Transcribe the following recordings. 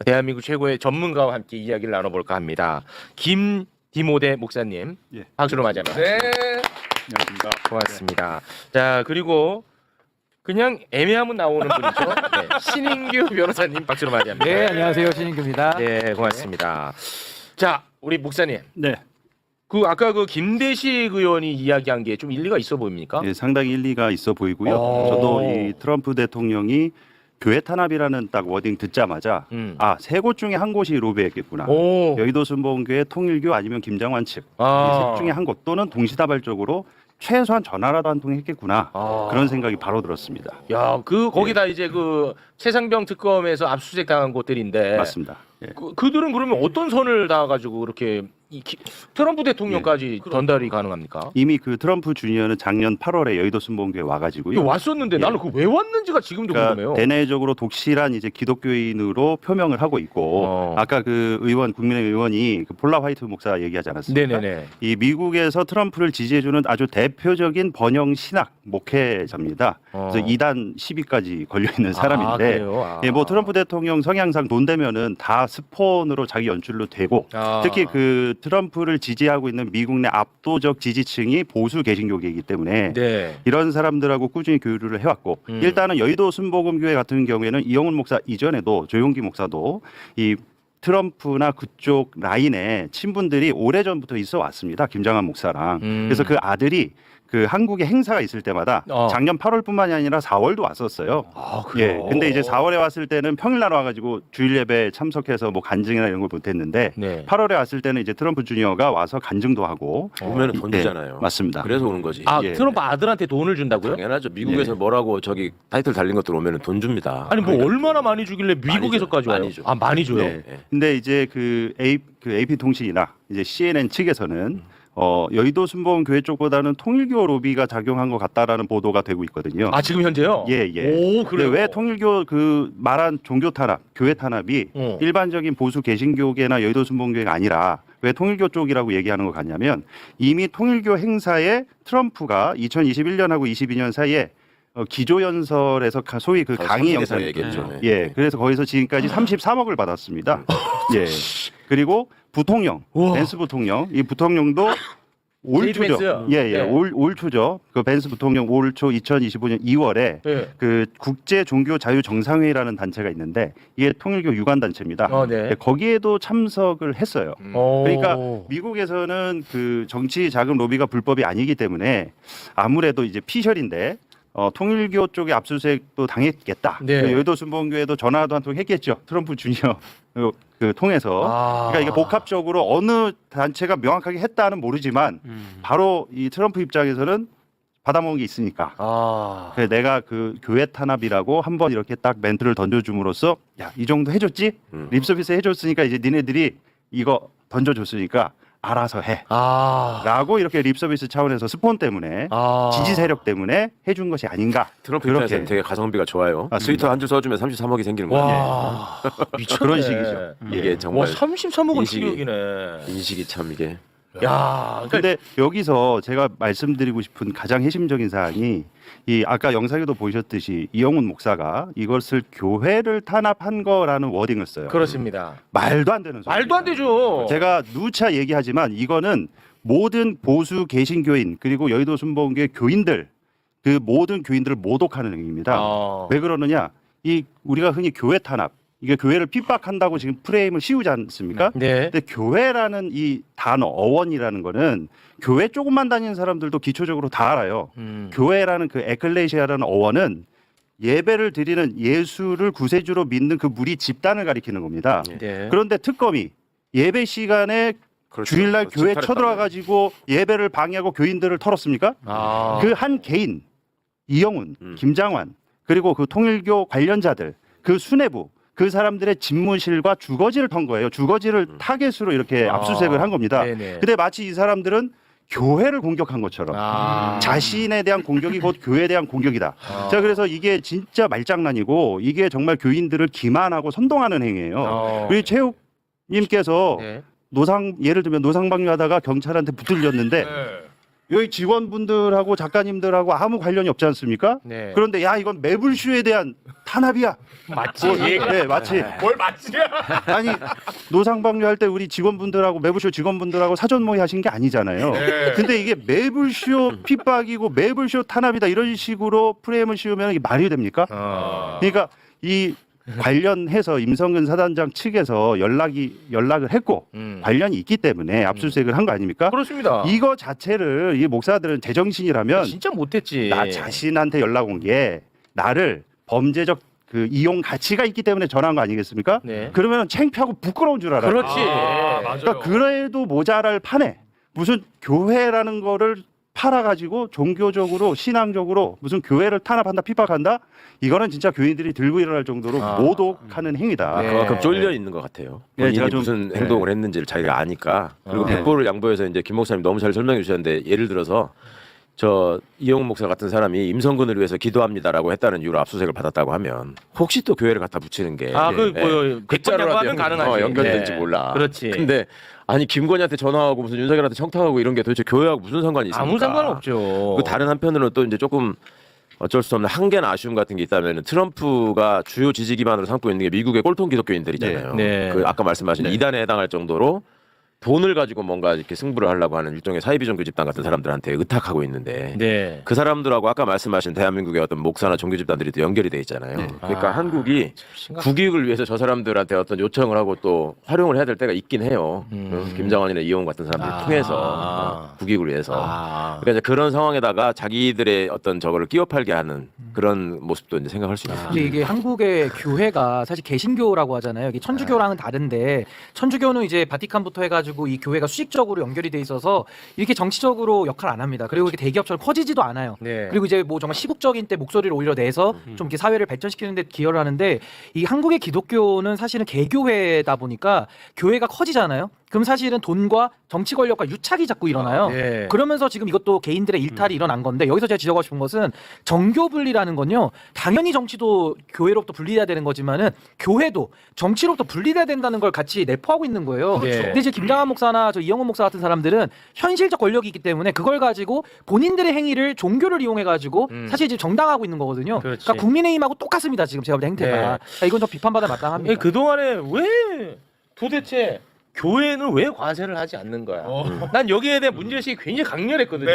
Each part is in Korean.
대한민국 최고의 전문가와 함께 이야기를 나눠볼까 합니다. 김디모데 목사님, 예. 박수로 맞이합니다. 네. 안녕하십니까. 고맙습니다. 자, 그리고 그냥 애매하면 나오는 분이죠. 네, 신인규 변호사님 박수로 맞이합니다. 네, 안녕하세요. 신인규입니다. 네, 고맙습니다. 자, 우리 목사님, 네. 그 아까 그 김대식 의원이 이야기한 게 좀 일리가 있어 보입니까? 예, 상당히 일리가 있어 보이고요. 오. 저도 이 트럼프 대통령이 교회 탄압이라는 딱 워딩 듣자마자 세 곳 중에 한 곳이 로비했겠구나. 오, 여의도 순복음교회 통일교 아니면 김장환 측. 이 아. 셋 중에 한 곳 또는 동시다발적으로 최소한 전화라도 한 통 했겠구나. 아. 그런 생각이 바로 들었습니다. 야, 그 거기다 이제 그 최상병 특검에서 압수수색 당한 곳들인데 맞습니다. 예. 그들은 그러면 어떤 선을 닿아가지고 그렇게 트럼프 대통령까지 예. 전달이 가능합니까? 이미 그 트럼프 주니어는 작년 8월에 여의도 순복음교회 와가지고요. 이거 왔었는데 나는 그 왜 왔는지가 지금도 그러니까 궁금해요. 대내적으로 독실한 이제 기독교인으로 표명을 하고 있고 아까 그 의원 국민의 의원이 그 폴라 화이트 목사 얘기하지 않았습니까? 네네네. 이 미국에서 트럼프를 지지해주는 아주 대표적인 번영 신학 목회자입니다. 그래서 2단 10위까지 걸려 있는 사람인데, 그래요? 아. 예, 뭐 트럼프 대통령 성향상 돈 되면은 다 스폰으로 자기 연출로 되고, 아. 특히 그 트럼프를 지지하고 있는 미국 내 압도적 지지층이 보수 개신교계이기 때문에 네. 이런 사람들하고 꾸준히 교류를 해왔고, 일단은 여의도 순복음교회 같은 경우에는 이영훈 목사 이전에도 조용기 목사도 이 트럼프나 그쪽 라인에 친분들이 오래전부터 있어 왔습니다. 김장한 목사랑. 그래서 그 아들이 그 한국에 행사가 있을 때마다 작년 8월뿐만이 아니라 4월도 왔었어요. 아, 예. 그래요? 근데 이제 4월에 왔을 때는 평일날 와가지고 주일 예배에 참석해서 뭐 간증이나 이런 걸 못했는데 네. 8월에 왔을 때는 이제 트럼프 주니어가 와서 간증도 하고. 오면은 돈 예, 주잖아요. 맞습니다. 그래서 오는 거지. 아, 예. 트럼프 아들한테 돈을 준다고요? 당연하죠. 미국에서 뭐라고 저기 타이틀 달린 것들 오면은 돈 줍니다. 아니 뭐 얼마나 많이 주길래 미국에서까지 와요? 많이 줘. 아, 많이 줘요? 네. 예. 근데 이제 그 AP 통신이나 이제 CNN 측에서는 여의도 순복음 교회 쪽보다는 통일교 로비가 작용한 것 같다라는 보도가 되고 있거든요. 아, 지금 현재요? 예, 예. 오, 근데 그래요? 왜 통일교 그 말한 종교 탄압, 교회 탄압이 일반적인 보수 개신교계나 여의도 순복음교회가 아니라 왜 통일교 쪽이라고 얘기하는 것 같냐면 이미 통일교 행사에 트럼프가 2021년하고 22년 사이에 기조연설에서 소위 그 강의 영상 얘기했죠. 예, 그래서 거기서 지금까지 33억을 받았습니다. 예. 그리고 부통령, 우와. 벤스 부통령, 이 부통령도 올 제이드 초죠. 벤스요? 예, 예. 네. 올 초죠. 그 벤스 부통령 올 초 2025년 2월에 네. 그 국제 종교 자유 정상회의라는 단체가 있는데 이게 통일교 유관 단체입니다. 네. 거기에도 참석을 했어요. 오. 그러니까 미국에서는 그 정치 자금 로비가 불법이 아니기 때문에 아무래도 이제 피셜인데 통일교 쪽에 압수수색도 당했겠다. 네. 여의도 순복음교회도 전화도 한 통 했겠죠. 트럼프 주니어 그 통해서. 아. 그러니까 이게 복합적으로 어느 단체가 명확하게 했다는 모르지만 바로 이 트럼프 입장에서는 받아먹은 게 있으니까. 아. 그래서 내가 그 교회 탄압이라고 한번 이렇게 딱 멘트를 던져줌으로써 야, 이 정도 해줬지? 립서비스 해줬으니까 이제 니네들이 이거 던져줬으니까 알아서 해. 아. 라고 이렇게 립서비스 차원에서 스폰 때문에 아. 지지 세력 때문에 해준 것이 아닌가. 트럼프 입장에서는 되게 가성비가 좋아요. 맞습니다. 트위터 한 줄 써주면 33억이 생기는 거예요. 와. 미쳤네. 그런 식이죠. 이게 와, 정말 33억은 인식이- 충격이네. 인식이 참 이게 야, 그러니까 근데 여기서 제가 말씀드리고 싶은 가장 핵심적인 사항이 이 아까 영상에도 보셨듯이 이영훈 목사가 이것을 교회를 탄압한 거라는 워딩을 써요. 그렇습니다. 말도 안 되는 소리. 말도 안 되죠. 제가 누차 얘기하지만 이거는 모든 보수 개신교인 그리고 여의도 순복음교회 교인들 그 모든 교인들을 모독하는 행위입니다. 아. 왜 그러느냐? 이 우리가 흔히 교회 탄압 이게 교회를 핍박한다고 지금 프레임을 씌우지 않습니까? 네. 근데 교회라는 이 단어 어원이라는 거는 교회 조금만 다니는 사람들도 기초적으로 다 알아요. 교회라는 그 에클레시아라는 어원은 예배를 드리는 예수를 구세주로 믿는 그 무리 집단을 가리키는 겁니다. 네. 그런데 특검이 예배 시간에 그렇죠. 주일날 교회 집회를 쳐들어와 가지고 예배를 방해하고 교인들을 털었습니까? 아. 그 한 개인 이영훈, 김장환 그리고 그 통일교 관련자들 그 수뇌부 그 사람들의 집무실과 주거지를 턴 거예요. 주거지를 타겟으로 이렇게 압수수색을 한 겁니다. 네네. 근데 마치 이 사람들은 교회를 공격한 것처럼 아. 자신에 대한 공격이 곧 교회에 대한 공격이다. 자, 그래서 이게 진짜 말장난이고 이게 정말 교인들을 기만하고 선동하는 행위예요. 우리 체육님께서 네. 예를 들면 노상방뇨하다가 경찰한테 붙들렸는데 여기 직원분들하고 작가님들하고 아무 관련이 없지 않습니까? 네. 그런데 야 이건 매불쇼에 대한 탄압이야. 맞지. 네, 마치 뭘 맞지야? 아니 노상방뇨 할 때 우리 직원분들하고 매불쇼 직원분들하고 사전 모의 하신 게 아니잖아요. 근데 이게 매불쇼 핍박이고 매불쇼 탄압이다 이런 식으로 프레임을 씌우면 이게 말이 됩니까? 그러니까 이 관련해서 임성근 사단장 측에서 연락을 했고 관련이 있기 때문에 압수수색을 한 거 아닙니까? 그렇습니다. 이거 자체를 이 목사들은 제정신이라면 진짜 못했지. 나 자신한테 연락 온 게 나를 범죄적 그 이용 가치가 있기 때문에 전화한 거 아니겠습니까? 네. 그러면 창피하고 부끄러운 줄 알아요. 그렇지. 그러니까 그래도 모자랄 판에 무슨 교회라는 거를 팔아가지고 종교적으로 신앙적으로 무슨 교회를 탄압한다 핍박한다 이거는 진짜 교인들이 들고 일어날 정도로 모독하는 행위다. 네. 그만큼 쫄려 있는 것 같아요. 네, 본인이 제가 좀- 무슨 행동을 했는지를 자기가 아니까. 그리고 네. 백보를 양보해서 이제 김 목사님 너무 잘 설명해 주셨는데 예를 들어서 저 이영훈 목사 같은 사람이 임성근을 위해서 기도합니다라고 했다는 이유로 압수수색을 받았다고 하면 혹시 또 교회를 갖다 붙이는 게 그 자료라도 하면 가능하지. 연결될지 네. 몰라. 그렇지. 근데 아니 김건희한테 전화하고 무슨 윤석열한테 청탁하고 이런 게 도대체 교회하고 무슨 상관이 있습니까? 아무 상관없죠. 그 다른 한편으로는 또 이제 조금 어쩔 수 없는 한계나 아쉬움 같은 게 있다면 트럼프가 주요 지지 기반으로 삼고 있는 게 미국의 꼴통 기독교인들이잖아요. 네. 그 아까 말씀하신 이단에 해당할 정도로 돈을 가지고 뭔가 이렇게 승부를 하려고 하는 일종의 사이비종교 집단 같은 사람들한테 의탁하고 있는데 네. 그 사람들하고 아까 말씀하신 대한민국의 어떤 목사나 종교 집단들이 또 연결이 돼 있잖아요. 그러니까 한국이 국익을 위해서 저 사람들한테 어떤 요청을 하고 또 활용을 해야 될 때가 있긴 해요. 김정은이나 이용훈 같은 사람들을 통해서 국익을 위해서. 그러니까 이제 그런 상황에다가 자기들의 어떤 저거를 끼워 팔게 하는 그런 모습도 이제 생각할 수 있습니다. 근데 이게 한국의 교회가 사실 개신교라고 하잖아요. 이게 천주교랑은 다른데 천주교는 이제 바티칸부터 해가지고 이 교회가 수직적으로 연결이 돼 있어서 이렇게 정치적으로 역할 안 합니다. 그리고 이렇게 대기업처럼 커지지도 않아요. 네. 그리고 이제 뭐 정말 시국적인 때 목소리를 오히려 내서 좀 이렇게 사회를 발전시키는 데 기여를 하는데 이 한국의 기독교는 사실은 개교회다 보니까 교회가 커지잖아요. 그럼 사실은 돈과 정치 권력과 유착이 자꾸 일어나요. 네. 그러면서 지금 이것도 개인들의 일탈이 일어난 건데 여기서 제가 지적하고 싶은 것은 정교 분리라는 건요. 당연히 정치도 교회로부터 분리돼야 되는 거지만은 교회도 정치로부터 분리돼야 된다는 걸 같이 내포하고 있는 거예요. 네. 근데 이제 김장한 목사나 저 이영훈 목사 같은 사람들은 현실적 권력이 있기 때문에 그걸 가지고 본인들의 행위를 종교를 이용해 가지고 사실 지금 정당하고 있는 거거든요. 그렇지. 그러니까 국민의힘하고 똑같습니다. 지금 제가 볼 때 행태가. 네. 그러니까 이건 좀 비판받아 마땅합니다. 그동안에 왜 도대체 교회는 왜 과세를 하지 않는 거야? 난 여기에 대한 문제의식이 굉장히 강렬했거든요.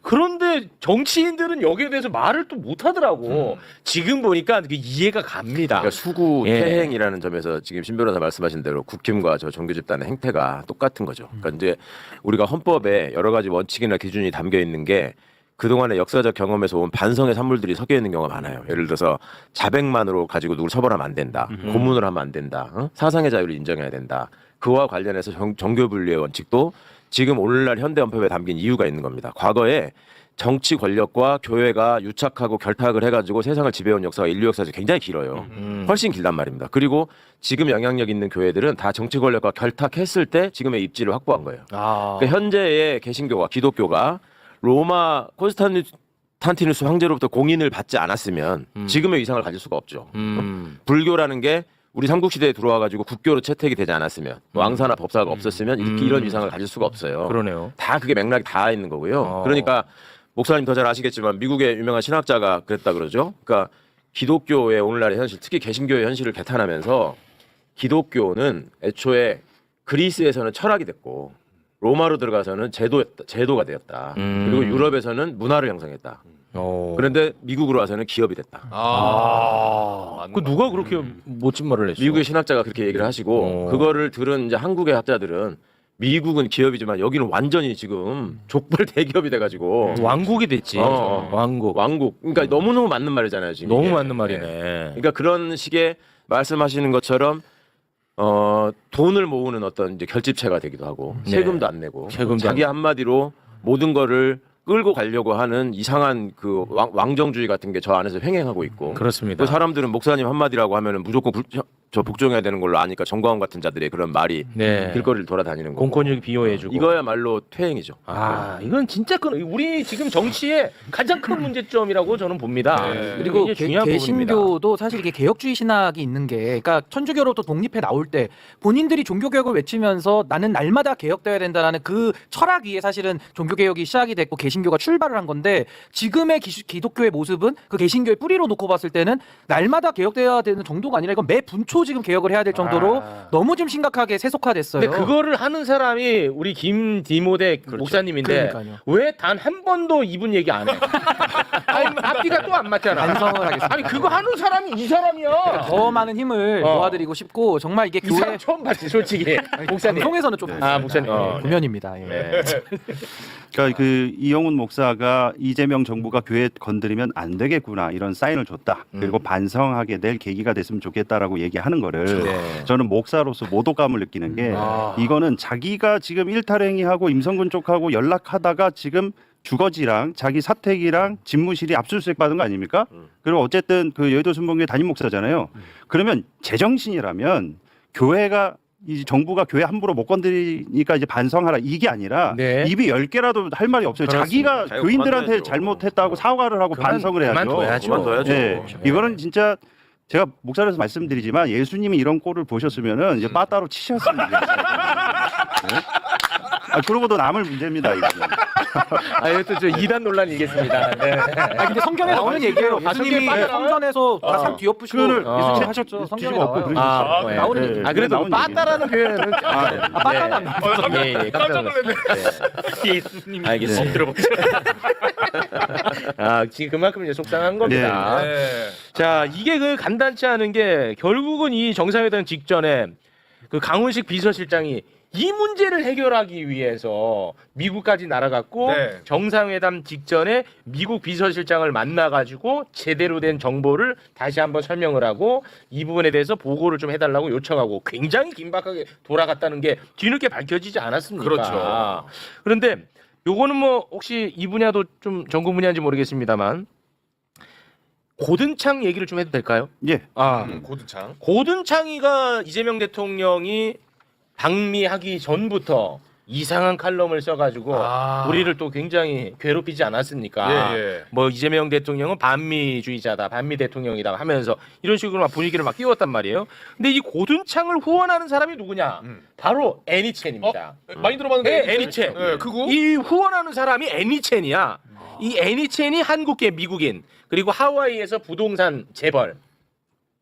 그런데 정치인들은 여기에 대해서 말을 또 못하더라고. 지금 보니까 그게 이해가 갑니다. 그러니까 수구 예. 퇴행이라는 점에서 지금 신 변호사 말씀하신 대로 국힘과 저 종교 집단의 행태가 똑같은 거죠. 그러니까 이제 우리가 헌법에 여러 가지 원칙이나 기준이 담겨 있는 게 그동안의 역사적 경험에서 온 반성의 산물들이 섞여 있는 경우가 많아요. 예를 들어서 자백만으로 가지고 누굴 처벌하면 안 된다. 고문을 하면 안 된다. 사상의 자유를 인정해야 된다. 그와 관련해서 정교 분리의 원칙도 지금 오늘날 현대 헌법에 담긴 이유가 있는 겁니다. 과거에 정치 권력과 교회가 유착하고 결탁을 해가지고 세상을 지배해온 역사가 인류 역사에서 굉장히 길어요. 훨씬 길단 말입니다. 그리고 지금 영향력 있는 교회들은 다 정치 권력과 결탁했을 때 지금의 입지를 확보한 거예요. 그러니까 현재의 개신교와 기독교가 로마 콘스탄티누스 황제로부터 공인을 받지 않았으면 지금의 위상을 가질 수가 없죠. 불교라는 게 우리 삼국시대에 들어와가지고 국교로 채택이 되지 않았으면 왕사나 법사가 없었으면 이런 위상을 가질 수가 없어요. 그러네요. 다 그게 맥락이 다 있는 거고요. 그러니까 목사님 더 잘 아시겠지만 미국의 유명한 신학자가 그랬다 그러죠. 그러니까 기독교의 오늘날의 현실, 특히 개신교의 현실을 개탄하면서 기독교는 애초에 그리스에서는 철학이 됐고 로마로 들어가서는 제도가 되었다. 그리고 유럽에서는 문화를 형성했다. 그런데 미국으로 와서는 기업이 됐다. 그 누가 그렇게 멋진 말을 했어? 미국의 신학자가 그렇게 얘기를 하시고 그거를 들은 이제 한국의 학자들은 미국은 기업이지만 여기는 완전히 지금 족발 대기업이 돼가지고 왕국이 됐지. 왕국. 그러니까 너무너무 맞는 말이잖아요. 지금 너무 이게. 맞는 말이네. 그러니까 그런 식의 말씀하시는 것처럼 돈을 모으는 어떤 이제 결집체가 되기도 하고 네. 세금도 안 내고 세금도 자기 안 한마디로 모든 거를 끌고 가려고 하는 이상한 그 왕정주의 같은 게 저 안에서 횡행하고 있고 그렇습니다. 그 사람들은 목사님 한마디라고 하면은 무조건 저 복종해야 되는 걸로 아니까 정광훈 같은 자들의 그런 말이 네. 길거리를 돌아다니는 거고. 공권력 비호해주고. 이거야말로 퇴행이죠. 이건 진짜 우리 지금 정치의 가장 큰 문제점이라고 저는 봅니다. 그리고 이게 중요한 부분입니다. 개신교도 사실 이게 개혁주의 신학이 있는 게, 그러니까 천주교로부터 독립해 나올 때 본인들이 종교개혁을 외치면서 나는 날마다 개혁돼야 된다라는 그 철학 위에 사실은 종교개혁이 시작이 됐고 개신교가 출발을 한 건데, 지금의 기독교의 모습은 그 개신교의 뿌리로 놓고 봤을 때는 날마다 개혁돼야 되는 정도가 아니라 이건 매 분초 지금 개혁을 해야 될 정도로 너무 좀 심각하게 세속화됐어요. 근데 그거를 하는 사람이 우리 김디모데 목사님인데 그러니까요. 왜 단 한 번도 이분 얘기 안 해? 아니, 앞뒤가 또 안 맞잖아. 반성을 하겠습니다. 아니 그거 하는 사람이 이 사람이야. 더 많은 힘을 모아드리고 싶고, 정말 이게 이 사람 교회 처음 봤지 솔직히. 목사님. 방송에서는 좀 목사님. 구면입니다. 예. 네. 그러니까 그 이영훈 목사가 이재명 정부가 교회 건드리면 안 되겠구나 이런 사인을 줬다. 그리고 반성하게 될 계기가 됐으면 좋겠다라고 얘기하는 거를 네. 저는 목사로서 모독감을 느끼는 게 이거는 자기가 지금 일탈행위하고 임성근 쪽하고 연락하다가 지금 주거지랑 자기 사택이랑 집무실이 압수수색 받은 거 아닙니까? 그리고 어쨌든 그 여의도 순복음교회 담임 목사잖아요. 그러면 제정신이라면 교회가 이 정부가 교회 함부로 못 건드리니까 이제 반성하라 이게 아니라 네. 입이 10개라도 할 말이 없어요. 그렇습니다. 자기가 교인들한테 그만둬야죠. 잘못했다고 사과를 하고 반성을 해야죠. 그만둬야죠. 네. 이거는 진짜 제가 목사로서 말씀드리지만 예수님이 이런 꼴을 보셨으면은 이제 빠따로 치셨으면 좋겠어요. 네? 그러고도 남을 문제입니다. 이거는. 이것도 저 이단 논란이겠습니다. 네. 근데 성경에 나오는 얘기예요. 예수님이 성전에서 다 상 뒤엎으시고 그거를 예수님 하셨죠. 성경에 뒤집어 엎고 나와요. 그러죠. 네. 나오는 네. 얘기. 그래도 나오는 빠따라는 표현은 빠따는 안 나왔어요. 깜짝 놀랐네. 예수님이 알겠습니다. 들어보죠. 지금 그만큼 이제 속상한 겁니다. 자, 이게 그 간단치 않은 게 결국은 이 정상회담 직전에 그 강훈식 비서실장이 이 문제를 해결하기 위해서 미국까지 날아갔고 정상회담 직전에 미국 비서실장을 만나가지고 제대로 된 정보를 다시 한번 설명을 하고 이 부분에 대해서 보고를 좀 해달라고 요청하고 굉장히 긴박하게 돌아갔다는 게 뒤늦게 밝혀지지 않았습니까? 그렇죠. 그런데 요거는 뭐 혹시 이 분야도 좀 전공 분야인지 모르겠습니다만 고든창 얘기를 좀 해도 될까요? 예. 고두창. 고든창이가 이재명 대통령이 방미하기 전부터 이상한 칼럼을 써가지고 우리를 또 굉장히 괴롭히지 않았습니까? 뭐 이재명 대통령은 반미주의자다, 반미 대통령이다 하면서 이런 식으로 막 분위기를 막 띄웠단 말이에요. 근데 이 고든창을 후원하는 사람이 누구냐? 바로 애니첸입니다. 많이 들어봤는데. 네, 애니첸. 네, 그거? 이 후원하는 사람이 애니첸이야. 이 애니첸이 한국계 미국인 그리고 하와이에서 부동산 재벌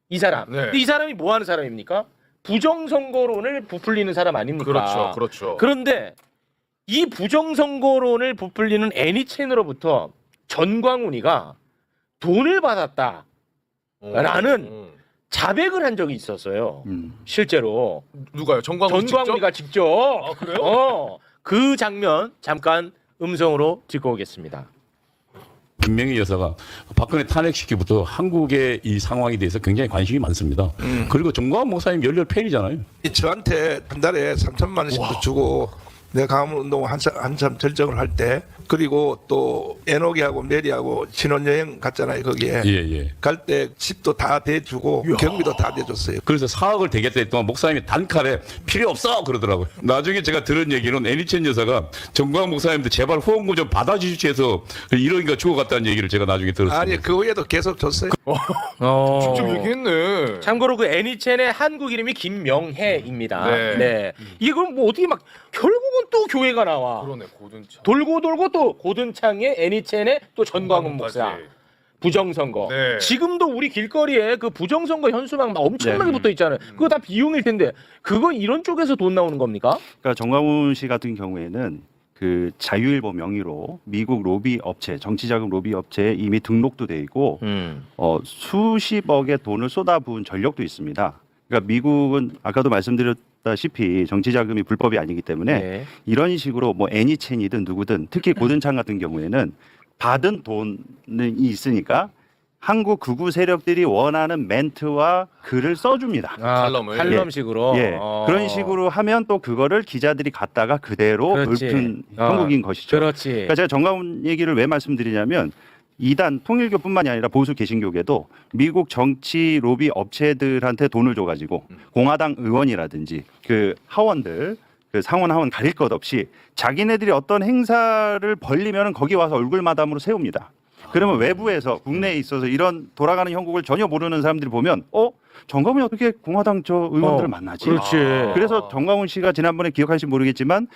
이 사람. 네. 근데 이 사람이 뭐 하는 사람입니까? 부정선거론을 부풀리는 사람 아닙니까? 그렇죠. 그런데 이 부정선거론을 부풀리는 애니첸으로부터 전광훈이가 돈을 받았다라는 자백을 한 적이 있었어요. 실제로 누가요? 전광훈이가 직접. 그래요? 그 장면 잠깐 음성으로 듣고 오겠습니다. 김명희 여사가 박근혜 탄핵 시기부터 한국의 이 상황에 대해서 굉장히 관심이 많습니다. 그리고 정광훈 목사님 열렬 팬이잖아요. 저한테 한 달에 3천만 원씩도 주고 내가 강화문운동 한참 결정을 할 때 그리고 또 에녹이하고 메리하고 신혼여행 갔잖아요 거기에 예. 갈 때 집도 다 대주고 경비도 다 대줬어요. 그래서 사억을 대겠다 했더니 목사님이 단칼에 필요 없어 그러더라고요. 나중에 제가 들은 얘기는 애니첸 여사가 정광훈 목사님도 제발 후원금 좀 받아주시지 해서 이런 거 주고 갔다는 얘기를 제가 나중에 들었습니다. 아니 그 후에도 계속 줬어요. 직접 얘기했네. 참고로 그 애니첸의 한국 이름이 김명혜입니다. 네. 네. 이게 그럼 뭐 어떻게 막 결국은 또 교회가 나와. 그러네 고든창. 돌고 또 고든창의 애니첸의 또 전광훈 목사. 부정선거. 네. 지금도 우리 길거리에 그 부정선거 현수막 막 엄청나게 붙어 있잖아요. 그거 다 비용일 텐데 그건 이런 쪽에서 돈 나오는 겁니까? 그러니까 정광훈 씨 같은 경우에는 그 자유일보 명의로 미국 로비 업체, 정치자금 로비 업체에 이미 등록도 돼 있고 수십억의 돈을 쏟아부은 전력도 있습니다. 그러니까 미국은 아까도 말씀드렸다시피 정치자금이 불법이 아니기 때문에 네. 이런 식으로 뭐 애니첸이든 누구든 특히 고든창 같은 경우에는 받은 돈이 있으니까 한국 극우 세력들이 원하는 멘트와 글을 써줍니다. 칼럼식으로. 예. 그런 식으로 하면 또 그거를 기자들이 갖다가 그대로 그렇지. 읊은 형국인 것이죠. 그렇지. 그러니까 제가 정광훈 얘기를 왜 말씀드리냐면 이단 통일교뿐만이 아니라 보수 개신교계도 미국 정치 로비 업체들한테 돈을 줘가지고 공화당 의원이라든지 그 하원들 그 상원 하원 가릴 것 없이 자기네들이 어떤 행사를 벌리면 거기 와서 얼굴 마담으로 세웁니다. 그러면 외부에서 국내에 있어서 이런 돌아가는 형국을 전혀 모르는 사람들이 보면 정광훈이 어떻게 공화당 저 의원들을 만나지? 그렇지. 그래서 정광훈 씨가 지난번에 기억하실지 모르겠지만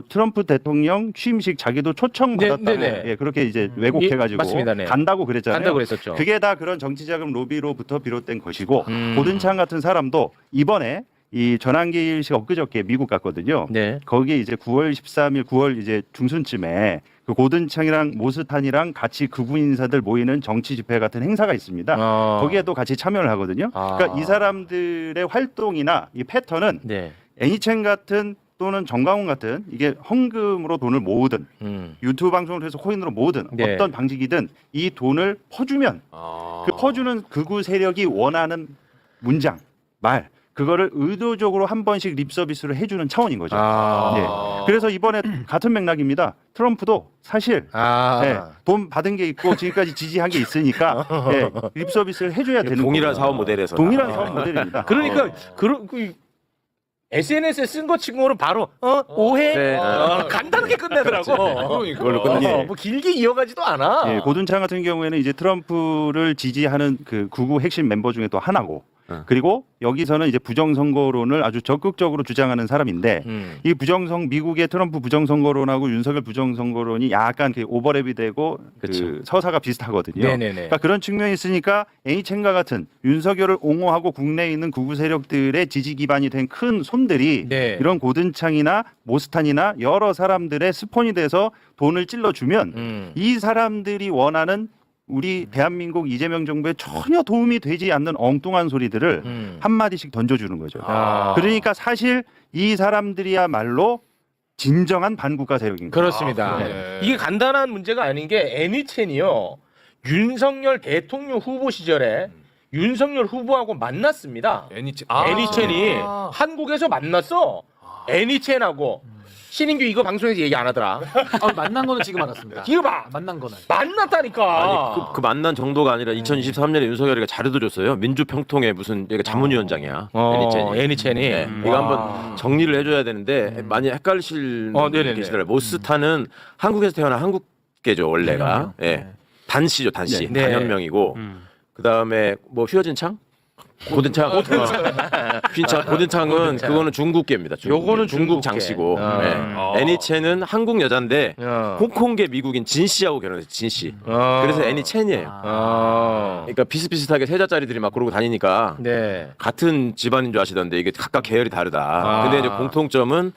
트럼프 대통령 취임식 자기도 초청받았다고 네네. 예, 그렇게 이제 왜곡해가지고 맞습니다. 네. 간다고 그랬잖아요. 간다고 그랬었죠. 그게 다 그런 정치자금 로비로부터 비롯된 것이고 고든창 같은 사람도 이번에 이 전한길 씨가 엊그저께 미국 갔거든요. 네. 거기에 이제 9월 13일, 9월 이제 중순쯤에 그 고든창이랑 모스탄이랑 같이 극우 인사들 모이는 정치 집회 같은 행사가 있습니다. 거기에도 같이 참여를 하거든요. 그러니까 이 사람들의 활동이나 이 패턴은 네. 애니첸 같은 또는 정광훈 같은 이게 헌금으로 돈을 모으든 유튜브 방송을 통해서 코인으로 모으든 네. 어떤 방식이든 이 돈을 퍼주면 그 퍼주는 극우 세력이 원하는 문장, 말 그거를 의도적으로 한 번씩 립 서비스를 해주는 차원인 거죠. 예. 그래서 이번에 같은 맥락입니다. 트럼프도 사실 예, 돈 받은 게 있고 지금까지 지지한 게 있으니까 예, 립 서비스를 해줘야 되는 동일한 거고요. 사업 모델에서 동일한 사업 모델입니다. 그러니까 SNS에 쓴 것 친구는 바로 오해 네. 간단하게 끝내더라고. 그러니까. 예. 뭐 길게 이어가지도 않아. 예, 고든창 같은 경우에는 이제 트럼프를 지지하는 그 극우 핵심 멤버 중에 또 하나고 그리고 여기서는 이제 부정선거론을 아주 적극적으로 주장하는 사람인데 이 미국의 트럼프 부정선거론하고 윤석열 부정선거론이 약간 그 오버랩이 되고 그 서사가 비슷하거든요. 네네네. 그러니까 그런 측면이 있으니까 애니첸과 같은 윤석열을 옹호하고 국내에 있는 극우 세력들의 지지 기반이 된 큰 손들이 네. 이런 고든창이나 모스탄이나 여러 사람들의 스폰이 돼서 돈을 찔러주면 이 사람들이 원하는 우리 대한민국 이재명 정부에 전혀 도움이 되지 않는 엉뚱한 소리들을 한마디씩 던져주는 거죠. 그러니까 사실 이 사람들이야말로 진정한 반국가 세력인 거예요. 그렇습니다. 이게 간단한 문제가 아닌 게 애니첸이요. 윤석열 대통령 후보 시절에 윤석열 후보하고 만났습니다. 애니첸이 한국에서 만났어. 애니첸하고 신인규 이거 방송에서 얘기 안 하더라. 만난 거는 지금 알았습니다. 이거 봐. 만난 거는. 만났다니까. 아니 그 만난 정도가 아니라 2023년에 윤석열이가 자료도 줬어요. 민주평통의 무슨 얘가 자문위원장이야. 애니첸이. 네. 이거 한번 정리를 해줘야 되는데 많이 헷갈리실 네네네. 계시더라고요. 모스탄은 한국에서 태어난 한국계죠 원래가. 예. 단씨죠 단씨. 네. 단현명이고 그 다음에 뭐 휘어진 창? 고든창. 고든창은 그거는 중국계입니다. 요거는 중국 중국계. 장씨고. 네. 애니첸은 한국 여잔데 홍콩계 미국인 진 씨하고 결혼했어요. 진 씨. 그래서 애니첸이에요. 그러니까 비슷비슷하게 세자짜리들이 막 그러고 다니니까 네. 같은 집안인 줄 아시던데 이게 각각 계열이 다르다. 근데 이제 공통점은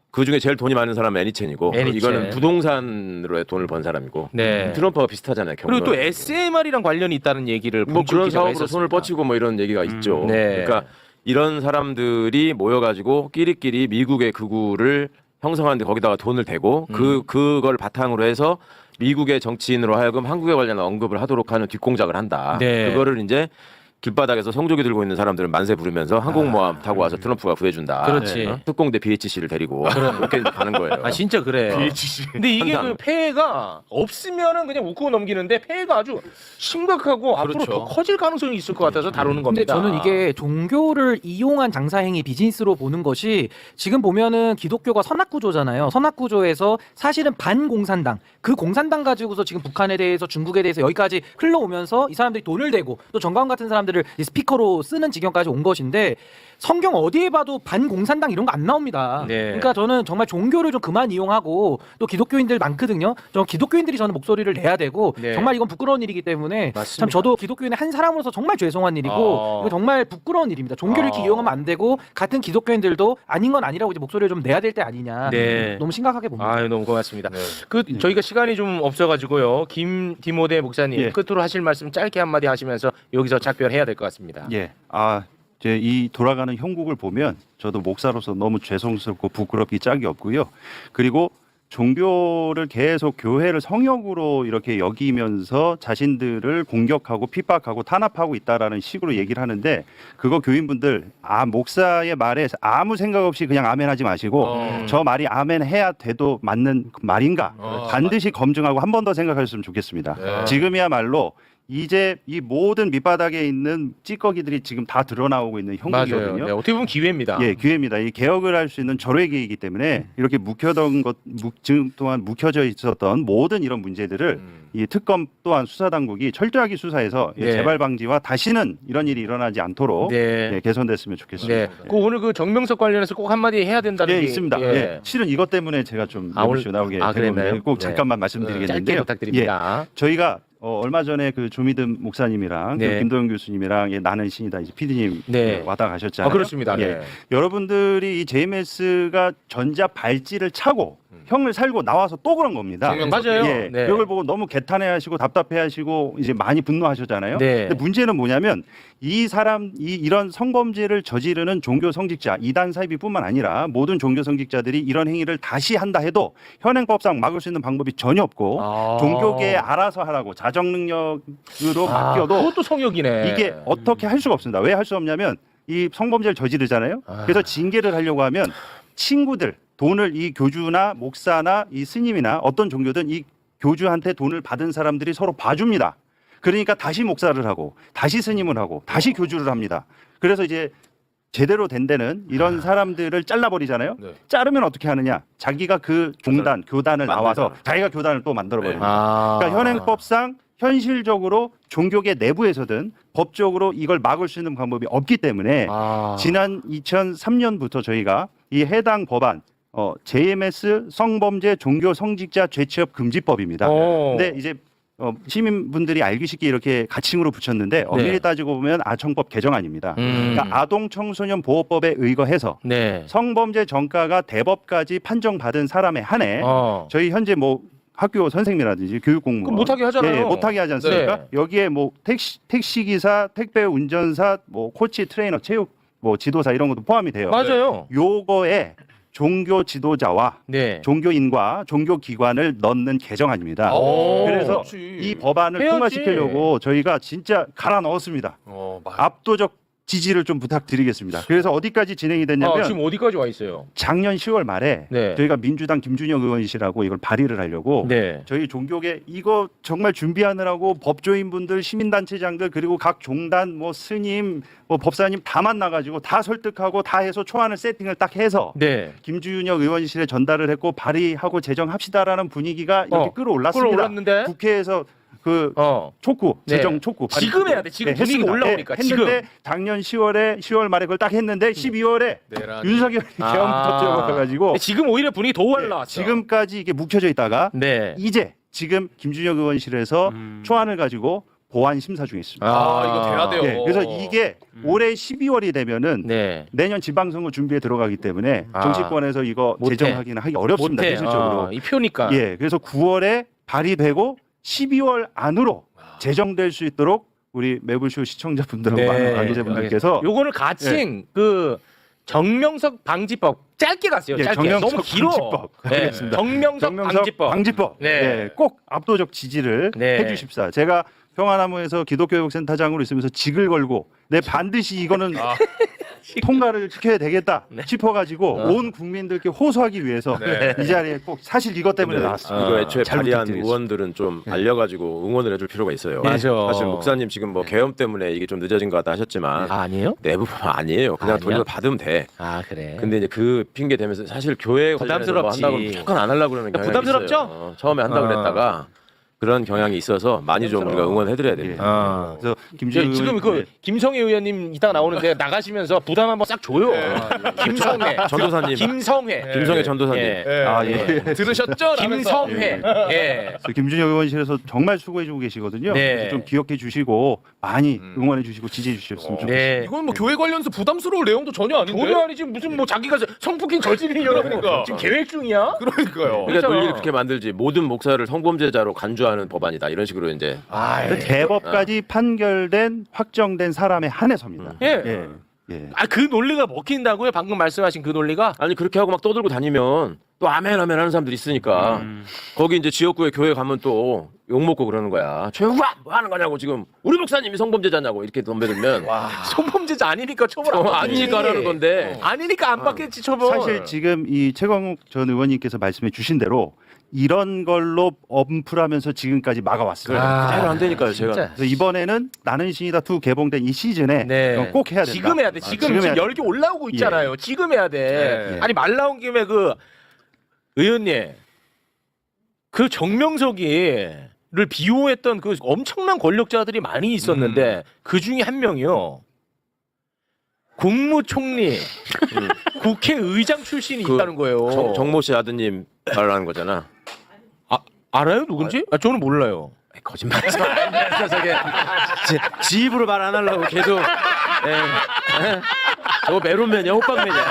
그 중에 제일 돈이 많은 사람은 애니첸이고 애니첸. 이거는 부동산으로 돈을 번 사람이고 네. 트럼프가 비슷하잖아요. 그리고 또 경로는. SMR이랑 관련이 있다는 얘기를 뭐 그런 기자가 사업으로 했었습니다. 손을 뻗치고 뭐 이런 얘기가 있죠. 네. 그러니까 이런 사람들이 모여가지고 끼리끼리 미국의 극우를 형성하는데 거기다가 돈을 대고 그걸 바탕으로 해서 미국의 정치인으로 하여금 한국에 관련한 언급을 하도록 하는 뒷공작을 한다. 네. 그거를 이제 길바닥에서 성조기 들고 있는 사람들은 만세 부르면서 항공모함 타고 와서 트럼프가 구해준다. 그렇지. 특공대 BHC를 데리고 이렇게 가는 거예요. 아 진짜 그래. 근데 이게 한단. 그 폐해가 없으면은 그냥 웃고 넘기는데 폐해가 아주 심각하고 앞으로 더 커질 가능성이 있을 것 같아서 다루는 근데 겁니다. 저는 이게 종교를 이용한 장사행위 비즈니스로 보는 것이 지금 보면은 기독교가 선악구조잖아요. 선악구조에서 사실은 반공산당 그 공산당 가지고서 지금 북한에 대해서 중국에 대해서 여기까지 흘러오면서 이 사람들이 돈을 대고 또 정광훈 같은 사람들을 스피커로 쓰는 지경까지 온 것인데 성경 어디에 봐도 반공산당 이런 거 안 나옵니다. 네. 그러니까 저는 정말 종교를 좀 그만 이용하고 또 기독교인들 많거든요. 저 기독교인들이 저는 목소리를 내야 되고 네. 정말 이건 부끄러운 일이기 때문에 맞습니다. 참 저도 기독교인의 한 사람으로서 정말 죄송한 일이고 이거 정말 부끄러운 일입니다. 종교를 이렇게 이용하면 안 되고 같은 기독교인들도 아닌 건 아니라고 이제 목소리를 좀 내야 될 때 아니냐. 네. 너무 심각하게 봅니다. 아유 너무 고맙습니다. 그 저희가 시간이 좀 없어가지고요. 김디모데 목사님 예. 끝으로 하실 말씀 짧게 한마디 하시면서 여기서 작별해야 될 것 같습니다. 예. 이제 이 돌아가는 형국을 보면 저도 목사로서 너무 죄송스럽고 부끄럽기 짝이 없고요. 그리고 종교를 계속 교회를 성역으로 이렇게 여기면서 자신들을 공격하고 핍박하고 탄압하고 있다라는 식으로 얘기를 하는데 그거 교인분들 목사의 말에 아무 생각 없이 그냥 아멘하지 마시고 저 말이 아멘해야 돼도 맞는 말인가 반드시 검증하고 한 번 더 생각하셨으면 좋겠습니다. 네. 지금이야말로 이제 이 모든 밑바닥에 있는 찌꺼기들이 지금 다 드러나오고 있는 맞아요. 형국이거든요. 네, 어떻게 보면 기회입니다. 예, 기회입니다. 이 개혁을 할 수 있는 절호의 기회이기 때문에 이렇게 지금 동안 묵혀져 있었던 모든 이런 문제들을 이 특검 또한 수사당국이 철저하게 수사해서 네. 재발 방지와 다시는 이런 일이 일어나지 않도록 네. 예, 개선됐으면 좋겠습니다. 네. 그 오늘 그 정명석 관련해서 꼭 한마디 해야 된다는 예, 게 있습니다. 예. 예. 실은 이것 때문에 제가 좀 오늘- 매불쇼 나오게 된 그랬나요? 건데 꼭 네. 잠깐만 짧게 말씀드리겠는데요. 부탁드립니다. 예, 저희가 얼마 전에 그 조미듬 목사님이랑 네. 그 김도영 교수님이랑 나는 신이다 이제 PD님 네. 왔다 가셨잖아요. 그렇습니다. 예. 네. 여러분들이 이 JMS가 전자 발찌를 차고 형을 살고 나와서 또 그런 겁니다. 맞아요. 예, 네. 이걸 보고 너무 개탄해하시고 답답해하시고 이제 많이 분노하셨잖아요. 네. 근데 문제는 뭐냐면 이런 성범죄를 저지르는 종교 성직자 이단 사이비뿐만 아니라 모든 종교 성직자들이 이런 행위를 다시 한다 해도 현행법상 막을 수 있는 방법이 전혀 없고 종교계에 알아서 하라고 자정 능력으로 맡겨도 그것도 성역이네. 이게 어떻게 할 수가 없습니다. 왜 할 수 없냐면 이 성범죄를 저지르잖아요. 그래서 징계를 하려고 하면 친구들 돈을 이 교주나 목사나 이 스님이나 어떤 종교든 이 교주한테 돈을 받은 사람들이 서로 봐줍니다. 그러니까 다시 목사를 하고 다시 스님을 하고 다시 교주를 합니다. 그래서 이제 제대로 된 데는 이런 사람들을 잘라버리잖아요. 네. 자르면 어떻게 하느냐? 자기가 그 교단을 나와서 자기가 교단을 또 만들어버립니다. 그러니까 현행법상 현실적으로 종교계 내부에서든 법적으로 이걸 막을 수 있는 방법이 없기 때문에 지난 2003년부터 저희가 이 해당 법안 JMS 성범죄 종교 성직자 죄취업 금지법입니다. 근데 이제 시민분들이 알기 쉽게 이렇게 가칭으로 붙였는데 엄밀히 따지고 보면 아청법 개정안입니다. 그러니까 아동청소년 보호법에 의거해서 네. 성범죄 전과가 대법까지 판정받은 사람에 한해 저희 현재 뭐 학교 선생님이라든지 교육 공무원 그럼 못하게 하잖아요. 예, 못하게 하지 않습니까? 네. 여기에 뭐 택시 기사, 택배 운전사, 뭐 코치, 트레이너, 체육 뭐 지도사 이런 것도 포함이 돼요. 맞아요. 요거에 종교 지도자와 네. 종교인과 종교기관을 넣는 개정안입니다. 그래서 그렇지. 이 법안을 해야지. 통과시키려고 저희가 진짜 갈아 넣었습니다. 압도적 지지를 좀 부탁드리겠습니다. 그래서 어디까지 진행이 됐냐면 지금 어디까지 와 있어요? 작년 10월 말에 네. 저희가 민주당 김준영 의원이시라고 이걸 발의를 하려고 네. 저희 종교계 이거 정말 준비하느라고 법조인분들, 시민단체장들 그리고 각 종단 뭐 스님, 뭐 법사님 다 만나가지고 다 설득하고 다 해서 초안을 세팅을 딱 해서 네. 김준영 의원실에 전달을 했고 발의하고 제정합시다라는 분위기가 이렇게 끌어올랐습니다. 끌어올랐는데? 국회에서 그 네. 재정 촉구 발의 지금 해야 돼. 지금 분위기 했습니다. 올라오니까. 했는데 지금. 작년 10월 말에 그걸 딱 했는데 12월에 내란이. 윤석열이 계엄 터뜨려가지고 지금 오히려 분위기 더 올라왔어. 지금까지 이게 묵혀져 있다가 네. 이제 지금 김준영 의원실에서 초안을 가지고 보완 심사 중에 있습니다. 이거 돼야 돼요. 예, 그래서 이게 올해 12월이 되면은 네. 내년 지방선거 준비에 들어가기 때문에 정치권에서 이거 못해. 제정하기는 하기 어렵습니다. 못해. 현실적으로. 이 표니까. 예, 그래서 9월에 발의되고 12월 안으로 제정될 수 있도록 우리 매불쇼 시청자분들하고 네. 많은 관계자분들께서 요거를 가칭 그 정명석 방지법 짧게 갔어요. 예, 짧게. 정명석 너무 길어. 방지법. 네. 알겠습니다. 정명석 방지법. 네. 네. 꼭 압도적 지지를 네. 해주십사. 제가 평화나무에서 기독교육센터장으로 있으면서 직을 걸고 내 반드시 이거는 통과를 시켜야 되겠다 싶어가지고 온 국민들께 호소하기 위해서 이 자리에 꼭 사실 이것 때문에 나왔습니다. 이거 애초에 잘 발의한 부탁드리겠습니다. 의원들은 좀 알려가지고 응원을 해줄 필요가 있어요. 맞아. 사실 목사님 지금 뭐 계엄 때문에 이게 좀 늦어진 것 같다 하셨지만 아니에요? 내부 아니에요. 그냥 아니야? 돈을 받으면 돼. 그래. 근데 이제 그 핑계 대면서 사실 교회 관련해서 뭐 부담스럽지. 한다고 무조건 안 하려고 그러는 경향이 부담스럽죠? 있어요. 처음에 한다고 그랬다가 그런 경향이 있어서 많이 좀 우리가 응원해드려야 됩니다. 그래서 김준우 지금 그 김성애 의원님 이따 나오는데 나가시면서 부담 한번 싹 줘요. 김성애, 전도사님. 김성애 전도사님. 예. 들으셨죠? 김성회. 예. 그래서 김준영 의원실에서 정말 수고해주고 계시거든요. 네. 그래서 좀 기억해 주시고 많이 응원해 주시고 지지해 주셨으면 좋겠습니다. 네. 이건 뭐 교회 관련해서 부담스러울 내용도 전혀 아닌데. 전혀 아니지 무슨 뭐 자기가 성폭행 저지르려고 그러니까. 지금 계획 중이야? 그러니까요. 그러니까 논리를 그렇게 만들지 모든 목사를 성범죄자로 간주하는 법안이다 이런 식으로 이제 대법까지 판결된 확정된 사람에 한해서입니다. 예. 그 논리가 먹힌다고요? 방금 말씀하신 그 논리가? 아니 그렇게 하고 막 떠들고 다니면 또 아멘 아멘 하는 사람들이 있으니까 거기 이제 지역구에 교회 가면 또 욕 먹고 그러는 거야. 최후가 뭐 하는 거냐고 지금 우리 목사님이 성범죄자냐고 이렇게 덤벼들면 성범죄자 아니니까 처벌 안 받지. 아니니까라는 건데 아니니까 안 받겠지 처벌. 사실 지금 이 최광욱 전 의원님께서 말씀해 주신 대로 이런 걸로 엄풀하면서 지금까지 막아왔어요. 그대로 안 되니까요 제가. 진짜. 그래서 이번에는 나는 신이다 2 개봉된 이 시즌에 네. 꼭 해야 된다. 지금 해야 돼. 지금 지금 해야 돼. 열기 올라오고 있잖아요. 지금 해야 돼. 예. 아니 말 나온 김에 그 의원님 그 정명석이를 비호했던 그 엄청난 권력자들이 많이 있었는데 그 중에 한 명이요. 국무총리, 국회의장 출신이 그 있다는 거예요. 정모 씨 아드님 말하는 거잖아. 알아요 누군지? 저는 몰라요. 거짓말하지 마. 지 입으로 말 안 하려고 계속. 저거 메론맨이야, 호빵맨이야.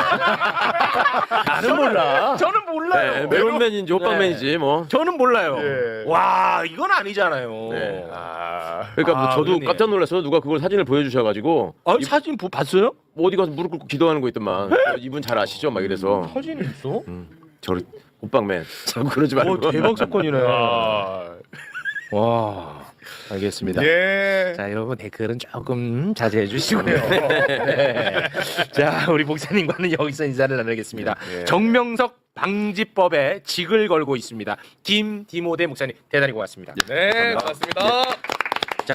나는 몰라. 저는 몰라요. 네, 메론맨인지 호빵맨이지 뭐. 저는 몰라요. 예. 와 이건 아니잖아요. 네. 아. 그러니까 뭐 저도 의원님. 깜짝 놀랐어요. 누가 그걸 사진을 보여주셔가지고 사진 봤어요? 뭐 어디 가서 무릎 꿇고 기도하는 거 있더만. 이분 잘 아시죠? 막 이래서 사진이 있어? 저를 호빵맨 자꾸 그러지 말고. 대박 사건이네. 아. 와, 알겠습니다. 예. 자, 여러분 댓글은 조금 자제해 주시고요. 네. 자, 우리 목사님과는 여기서 인사를 나누겠습니다. 정명석 방지법에 직을 걸고 있습니다. 김디모데 목사님 대단히 고맙습니다. 네, 고맙습니다.